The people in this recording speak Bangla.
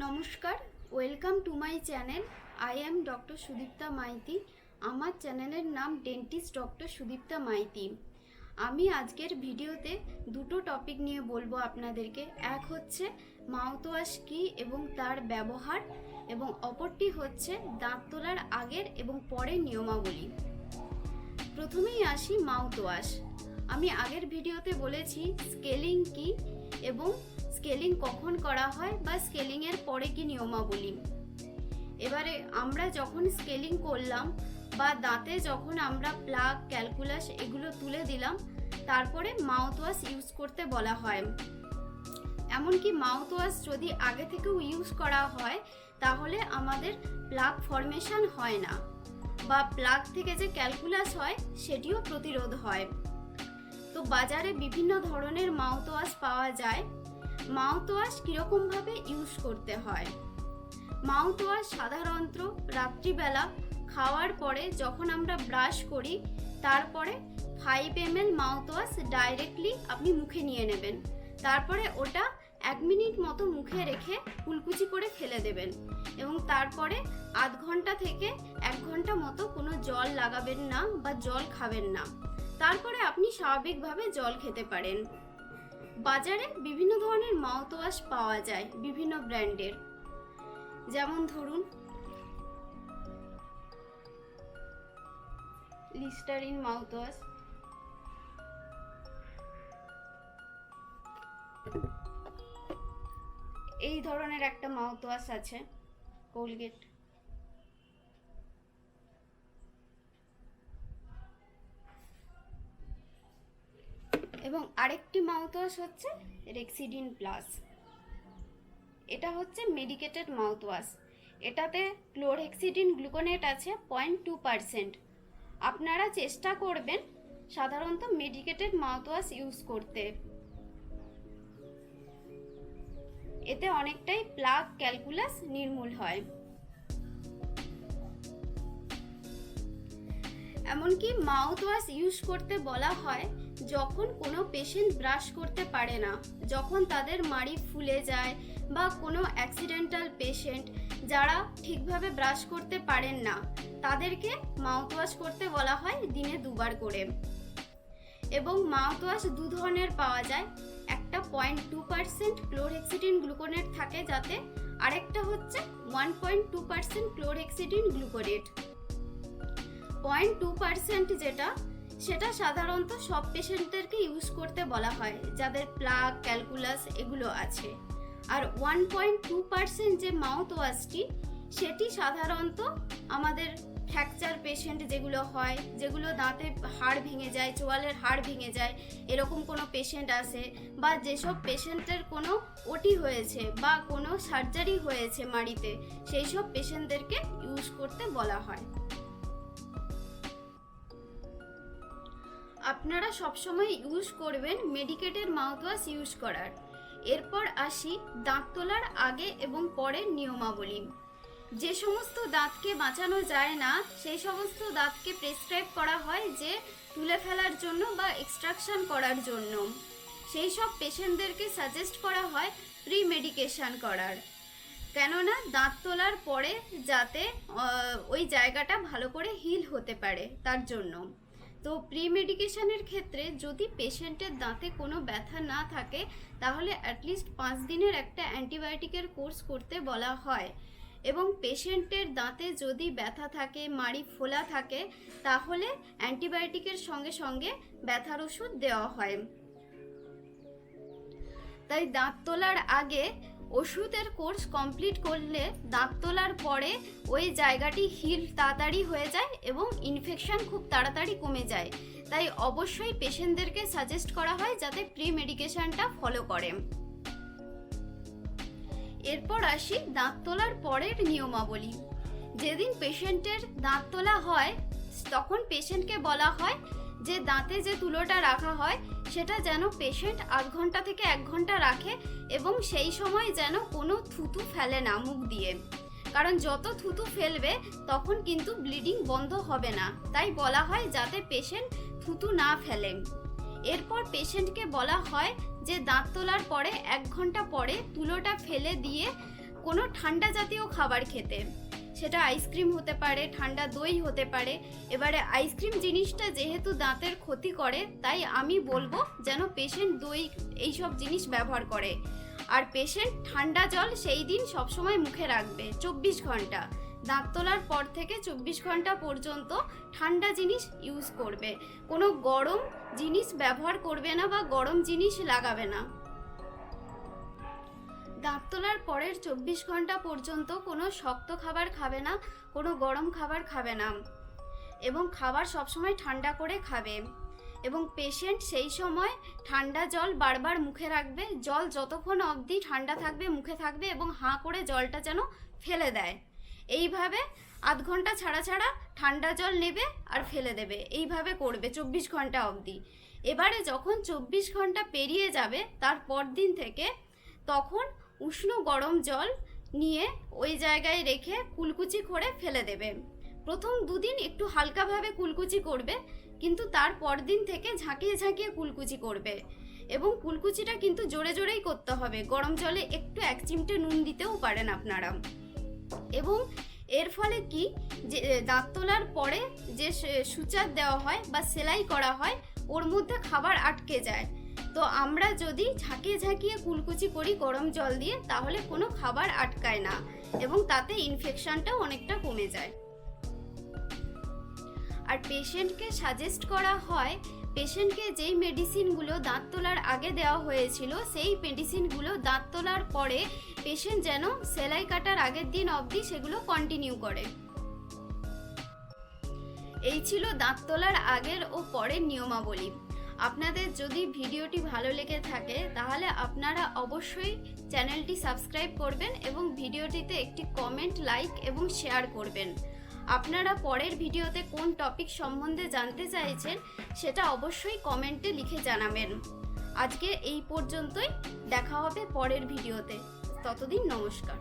নমস্কার, welcome to my channel. I am doctor Sudipta Maiti. আমার চ্যানেলের নাম ডেন্টিস্ট ডক্টর সুদীপ্তা মাইতি। আমি আজকের ভিডিওতে দুটো টপিক নিয়ে বলবো আপনাদেরকে। এক হচ্ছে মাউথওয়াশ কী এবং তার ব্যবহার, এবং অপরটি হচ্ছে দাঁত তোলার আগের এবং পরের নিয়মাবলী। প্রথমেই আসি মাউথওয়াশ। আমি আগের ভিডিওতে বলেছি স্কেলিং কী এবং স্কেলিং কখন করা হয় বা স্কেলিংয়ের পরে কি নিয়মাবলী। এবারে আমরা যখন স্কেলিং করলাম বা দাঁতে যখন আমরা প্লাক, ক্যালকুলাস এগুলো তুলে দিলাম, তারপরে মাউথওয়াশ ইউজ করতে বলা হয়। এমনকি মাউথওয়াশ যদি আগে থেকেও ইউজ করা হয় তাহলে আমাদের প্লাক ফর্মেশন হয় না, বা প্লাক থেকে যে ক্যালকুলাস হয় সেটিও প্রতিরোধ হয়। তো বাজারে বিভিন্ন ধরনের মাউথওয়াশ পাওয়া যায়। মাউথওয়াশ কীরকমভাবে ইউজ করতে হয়? মাউথওয়াশ সাধারণত রাত্রিবেলা খাওয়ার পরে যখন আমরা ব্রাশ করি, তারপরে 5 ml মাউথওয়াশ ডাইরেক্টলি আপনি মুখে নিয়ে নেবেন। তারপরে ওটা 1 মিনিট মতো মুখে রেখে কুলকুচি করে ফেলে দেবেন, এবং তারপরে আধ ঘন্টা থেকে 1 ঘন্টা মতো কোনো জল লাগাবেন না বা জল খাবেন না। তারপরে আপনি স্বাভাবিকভাবে জল খেতে পারেন। বাজারে বিভিন্ন ধরনের মাউথওয়াশ পাওয়া যায় বিভিন্ন ব্র্যান্ডের, যেমন ধরুন লিস্টারিন মাউথওয়াশ, এই ধরনের একটা মাউথওয়াশ আছে কোলগেট, এবং আরেকটি মাউথওয়াশ হচ্ছে রেক্সিডিন প্লাস। এটা হচ্ছে মেডিকেটেড মাউথওয়াশ। এটাতে ক্লোরহেক্সিডিন গ্লুকোনেট আছে 0.2%। আপনারা চেষ্টা করবেন সাধারণত মেডিকেটেড মাউথওয়াশ ইউজ করতে। এতে অনেকটাই প্লাক, ক্যালকুলাস নির্মূল হয়। এমনকি মাউথওয়াশ ইউজ করতে বলা হয় যখন কোনো পেশেন্ট ব্রাশ করতে পারে না, যখন তাদের মাড়ি ফুলে যায়, বা কোনো অ্যাক্সিডেন্টাল পেশেন্ট যারা ঠিকভাবে ব্রাশ করতে পারেন না, তাদেরকে মাউথওয়াশ করতে বলা হয় দিনে 2 বার করে। এবং মাউথওয়াশ 2 ধরনের পাওয়া যায়। একটা 0.2% ক্লোরহেক্সিডিন গ্লুকোনেট থাকে যাতে, আরেকটা হচ্ছে 1.2% ক্লোরহেক্সিডিন গ্লুকোনেট। 0.2% যেটা, সেটা সাধারণত সব পেশেন্টদেরকে ইউজ করতে বলা হয় যাদের প্লাক, ক্যালকুলাস এগুলো আছে। আর 1.2% যে মাউথওয়াশটি, সেটি সাধারণত আমাদের ফ্র্যাকচার পেশেন্ট যেগুলো হয়, যেগুলো দাঁতে হাড় ভেঙে যায়, চোয়ালের হাড় ভেঙে যায়, এরকম কোনো পেশেন্ট আসে, বা যেসব পেশেন্টের কোনো ওটি হয়েছে বা কোনো সার্জারি হয়েছে মাড়িতে, সেই সব পেশেন্টদেরকে ইউজ করতে বলা হয়। আপনারা সবসময় ইউজ করবেন মেডিকেটেড মাউথওয়াশ ইউজ করার। এরপর আসি দাঁত তোলার আগে এবং পরের নিয়মাবলী। যে সমস্ত দাঁতকে বাঁচানো যায় না, সেই সমস্ত দাঁতকে প্রেসক্রাইব করা হয় যে তুলে ফেলার জন্য বা এক্সট্রাকশন করার জন্য। সেই সব পেশেন্টদেরকে সাজেস্ট করা হয় প্রি মেডিকেশন করার, কেননা দাঁত তোলার পরে যাতে ওই জায়গাটা ভালো করে হিল হতে পারে তার জন্য। তো প্রি মেডিকেশনের ক্ষেত্রে যদি পেশেন্টের দাঁতে কোনো ব্যথা না থাকে, তাহলে অ্যাটলিস্ট 5 দিনের একটা অ্যান্টিবায়োটিকের কোর্স করতে বলা হয়। এবং পেশেন্টের দাঁতে যদি ব্যথা থাকে, মাড়ি ফোলা থাকে, তাহলে অ্যান্টিবায়োটিকের সঙ্গে সঙ্গে ব্যথার ওষুধ দেওয়া হয়। তাই দাঁত তোলার আগে ওষুধের কোর্স কমপ্লিট করলে দাঁত তোলার পরে ওই জায়গাটি হিল তাড়াতাড়ি হয়ে যায় এবং ইনফেকশন খুব তাড়াতাড়ি কমে যায়। তাই অবশ্যই পেশেন্টদেরকে সাজেস্ট করা হয় যাতে প্রি মেডিকেশনটা ফলো করে। এরপর আসি দাঁত তোলার পরের নিয়মাবলী। যেদিন পেশেন্টের দাঁত তোলা হয়, তখন পেশেন্টকে বলা হয় যে দাঁতে যে তুলোটা রাখা হয় সেটা যেন পেশেন্ট আধ ঘন্টা থেকে 1 ঘন্টা রাখে, এবং সেই সময় যেন কোনো থুতু ফেলে না মুখ দিয়ে, কারণ যত থুতু ফেলবে তখন কিন্তু ব্লিডিং বন্ধ হবে না। তাই বলা হয় যাতে পেশেন্ট থুতু না ফেলে। এরপর পেশেন্টকে বলা হয় যে দাঁত তোলার পরে 1 ঘন্টা পরে তুলোটা ফেলে দিয়ে কোনো ঠান্ডা জাতীয় খাবার খেতে, সেটা আইসক্রিম হতে পারে, ঠান্ডা দই হতে পারে। এবারে আইসক্রিম জিনিসটা যেহেতু দাঁতের ক্ষতি করে, তাই আমি বলবো যেন পেশেন্ট দই এইসব জিনিস ব্যবহার করে। আর পেশেন্ট ঠান্ডা জল সেই দিন সবসময় মুখে রাখবে 24 ঘন্টা। দাঁত তোলার পর থেকে 24 ঘন্টা পর্যন্ত ঠান্ডা জিনিস ইউজ করবে, কোনো গরম জিনিস ব্যবহার করবে না বা গরম জিনিস লাগাবে না। দাঁত তোলার পরের 24 ঘন্টা পর্যন্ত কোনো শক্ত খাবার খাবে না, কোনো গরম খাবার খাবে না, এবং খাবার সবসময় ঠান্ডা করে খাবে। এবং পেশেন্ট সেই সময় ঠান্ডা জল বারবার মুখে রাখবে, জল যতক্ষণ অবধি ঠান্ডা থাকবে মুখে থাকবে এবং হাঁ করে জলটা যেন ফেলে দেয়। এইভাবে আধ ঘন্টা ছাড়া ছাড়া ঠান্ডা জল নেবে আর ফেলে দেবে, এইভাবে করবে 24 ঘন্টা অবধি। এবারে যখন 24 ঘন্টা পেরিয়ে যাবে তার পর দিন থেকে তখন উষ্ণ গরম জল নিয়ে ওই জায়গায় রেখে কুলকুচি করে ফেলে দেবে। প্রথম দুদিন একটু হালকাভাবে কুলকুচি করবে, কিন্তু তার পর দিন থেকে ঝাঁকিয়ে ঝাঁকিয়ে কুলকুচি করবে। এবং কুলকুচিটা কিন্তু জোরে জোরেই করতে হবে, গরম জলে একটু 1 চিমটে নুন দিতেও পারেন আপনারা। এবং এর ফলে কি, যে দাঁত তোলার পরে যে সুচার দেওয়া হয় বা সেলাই করা হয় ওর মধ্যে খাবার আটকে যায়। তো আমরা যদি ঝাঁকিয়ে ঝাঁকিয়ে কুলকুচি করি গরম জল দিয়ে, তাহলে কোনো খাবার আটকায় না এবং তাতে ইনফেকশনটাও অনেকটা কমে যায়। আর পেশেন্টকে সাজেস্ট করা হয়, পেশেন্টকে যেই মেডিসিনগুলো দাঁত তোলার আগে দেওয়া হয়েছিল সেই মেডিসিনগুলো দাঁত তোলার পরে পেশেন্ট যেন সেলাই কাটার আগের দিন অবধি সেগুলো কন্টিনিউ করে। এই ছিল দাঁত তোলার আগের ও পরের নিয়মাবলী। আপনাদের যদি ভিডিওটি ভালো লেগে থাকে তাহলে আপনারা অবশ্যই চ্যানেলটি সাবস্ক্রাইব করবেন এবং ভিডিওটিতে একটি কমেন্ট, লাইক এবং শেয়ার করবেন। আপনারা পরের ভিডিওতে কোন টপিক সম্বন্ধে জানতে চাইছেন সেটা অবশ্যই কমেন্টে লিখে জানাবেন। আজকে এই পর্যন্তই, দেখা হবে পরের ভিডিওতে। ততদিন নমস্কার।